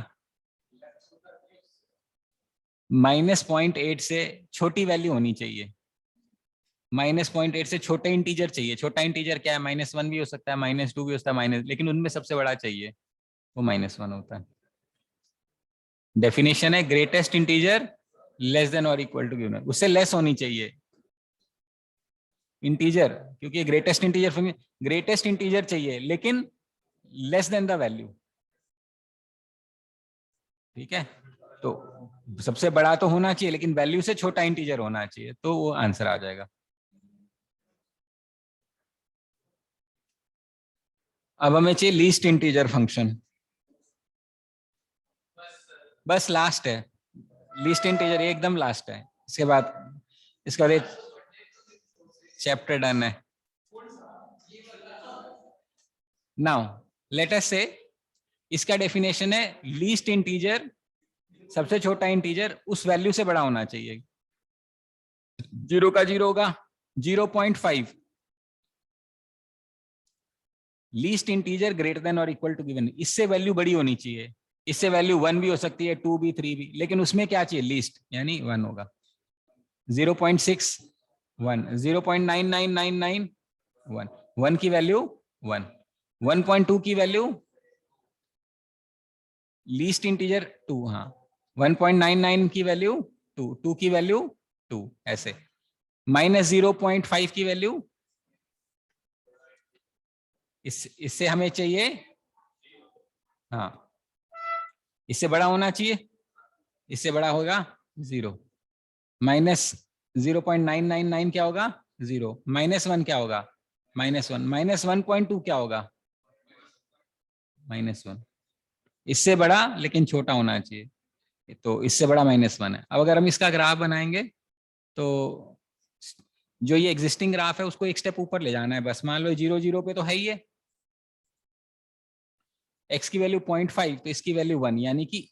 -0.8 से छोटी वैल्यू होनी चाहिए। -0.8 से छोटे इंटीजर चाहिए। छोटा इंटीजर क्या है? -1 भी हो सकता है, -2 भी हो सकता है, लेकिन उनमें सबसे बड़ा चाहिए, वो -1 होता है। डेफिनेशन है ग्रेटेस्ट इंटीजर लेस देन और इक्वल टू गिवन, उससे लेस होनी चाहिए इंटीजर, क्योंकि ग्रेटेस्ट इंटीजर चाहिए लेकिन लेस देन द वैल्यू। ठीक है, तो सबसे बड़ा तो होना चाहिए लेकिन वैल्यू से छोटा इंटीजर होना चाहिए, तो वो आंसर आ जाएगा। अब हमें चाहिए लीस्ट इंटीजर फंक्शन। बस लास्ट है, लीस्ट इंटीजर एकदम लास्ट है। इसके बाद चैप्टर डन है। नाउ लेट अस से इसका डेफिनेशन है लीस्ट इंटीजर, सबसे छोटा इंटीजर उस वैल्यू से बड़ा होना चाहिए। 0 का 0 होगा 0.5। लीस्ट इंटीजर ग्रेटर देन और इक्वल टू गिवन, इससे वैल्यू बड़ी होनी चाहिए। इससे वैल्यू 1 भी हो सकती है, 2 भी, 3 भी, लेकिन उसमें क्या चाहिए? लीस्ट, यानी 1 होगा। 0.6 1, 0.9999 1, 1 की वैल्यू 1, 1.2 की वैल्यू लीस्ट इंटीजर 2, हाँ, 1.99 की वैल्यू 2, 2 की वैल्यू 2, ऐसे। -0.5 की वैल्यू, इससे हमें चाहिए, हाँ, इससे बड़ा होना चाहिए, इससे बड़ा होगा 0। -0.999 क्या होगा? 0। -1 क्या होगा? -1। -1.2 क्या होगा? -1। इससे बड़ा लेकिन छोटा होना चाहिए, तो इससे बड़ा -1 है। अब अगर हम इसका ग्राफ बनाएंगे तो जो ये एग्जिस्टिंग ग्राफ है उसको एक स्टेप ऊपर ले जाना है बस। मान लो 0, 0 पे तो है ही है, x की वैल्यू 0.5, तो इसकी वैल्यू 1, यानी कि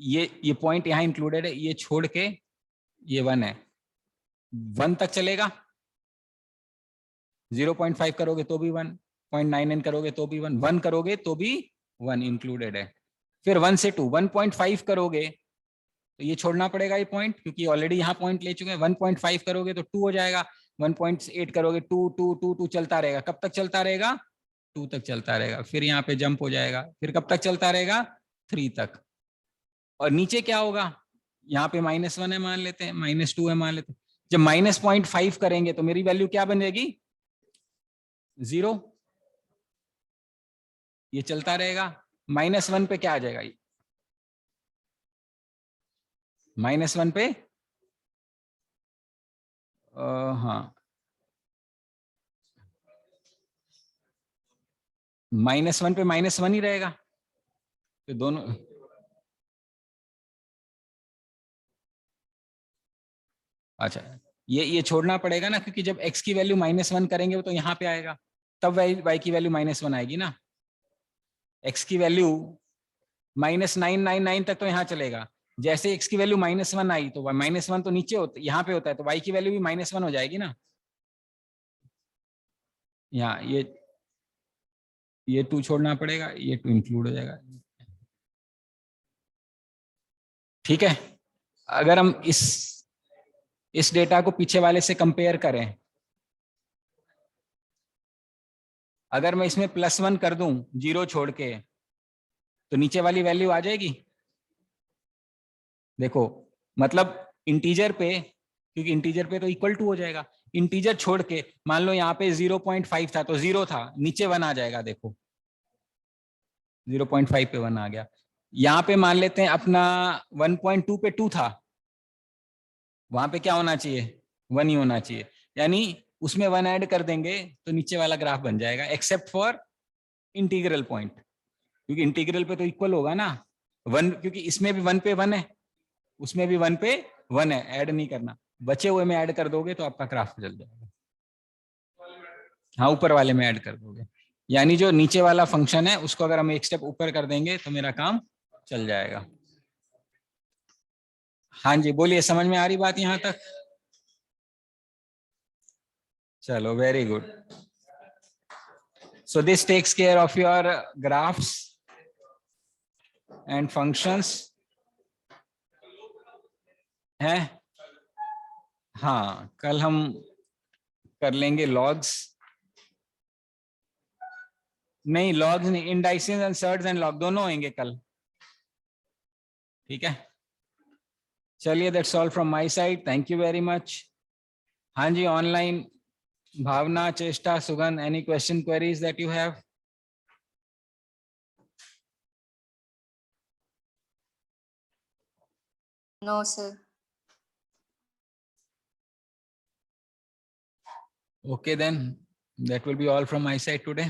ये पॉइंट यहाँ इंक्लूडेड है, ये छोड़ के ये 1 है, 1 तक चलेगा। 0.5 करोगे तो भी 1, 0.99 करोगे तो भी 1, 1 करोगे तो भी 1 इंक्लूडेड है। फिर 1 से 2, 1.5 करोगे तो ये छोड़ना पड़ेगा ये पॉइंट, क्योंकि ऑलरेडी यहाँ पॉइंट ले चुके हैं। 1.5 करोगे तो 2 हो जाएगा, 1.8 करोगे 2, 2, 2, 2 चलता रहेगा। कब तक चलता रहेगा? 2 तक चलता रहेगा। फिर यहाँ पे जंप हो जाएगा, फिर कब तक चलता रहेगा? 3 तक। और नीचे क्या होगा? यहाँ पे -1 है मान लेते हैं, -2 है मान लेते हैं। जब -0.5 करेंगे तो मेरी वैल्यू क्या बनेगी? 0। ये चलता रहेगा। -1 पे क्या आ जाएगा? -1 पे हाँ, -1 पे -1 ही रहेगा, तो दोनों। अच्छा, ये छोड़ना पड़ेगा ना, क्योंकि जब x की वैल्यू -1 करेंगे तो यहाँ पे आएगा, तब y की वैल्यू -1 आएगी ना। x की वैल्यू -999 तक तो यहाँ चलेगा। जैसे x की वैल्यू -1 आई तो -1 तो नीचे होता, यहाँ पे होता है, तो y की वैल्यू भी -1 हो जाएगी ना। यहाँ ये 2 छोड़ना पड़ेगा, ये 2 इंक्लूड हो जाएगा। ठीक है, अगर हम इस डेटा को पीछे वाले से कंपेयर करें, अगर मैं इसमें +1 कर दूं 0 छोड़ के, तो नीचे वाली वैल्यू आ जाएगी। देखो मतलब इंटीजर पे, क्योंकि इंटीजर पे तो इक्वल टू हो जाएगा, इंटीजर छोड़ के मान लो यहाँ पे 0.5 था तो 0 था, नीचे 1 आ जाएगा। देखो 0.5 पे 1 आ गया। यहाँ पे मान लेते हैं अपना 1.2 पे 2 था, वहां पे क्या होना चाहिए, 1 ही होना चाहिए। यानी उसमें 1 ऐड कर देंगे तो नीचे वाला ग्राफ बन जाएगा, एक्सेप्ट फॉर इंटीग्रल पॉइंट, क्योंकि इंटीग्रल पे तो इक्वल होगा ना 1, क्योंकि इसमें भी 1 पे 1 है, उसमें भी 1 पे 1 है, ऐड नहीं करना, बचे हुए में ऐड कर दोगे तो आपका ग्राफ चल जाएगा। हाँ ऊपर वाले में ऐड कर दोगे, यानी जो नीचे वाला फंक्शन है उसको अगर हम एक स्टेप ऊपर कर देंगे तो मेरा काम चल जाएगा। हाँ जी बोलिए, समझ में आ रही बात यहां तक? चलो very good. So this takes care of your graphs and functions है। हाँ कल हम कर लेंगे लॉग्स, नहीं लॉग्स नहीं, indices and shirts and log दोनों होंगे कल, ठीक है। चलिए that's all from my side, thank you very much. हाँ जी ऑनलाइन भावना, चेष्टा, सुगंध, any question queries that you have? No, sir. Okay then, that will be all from my side today.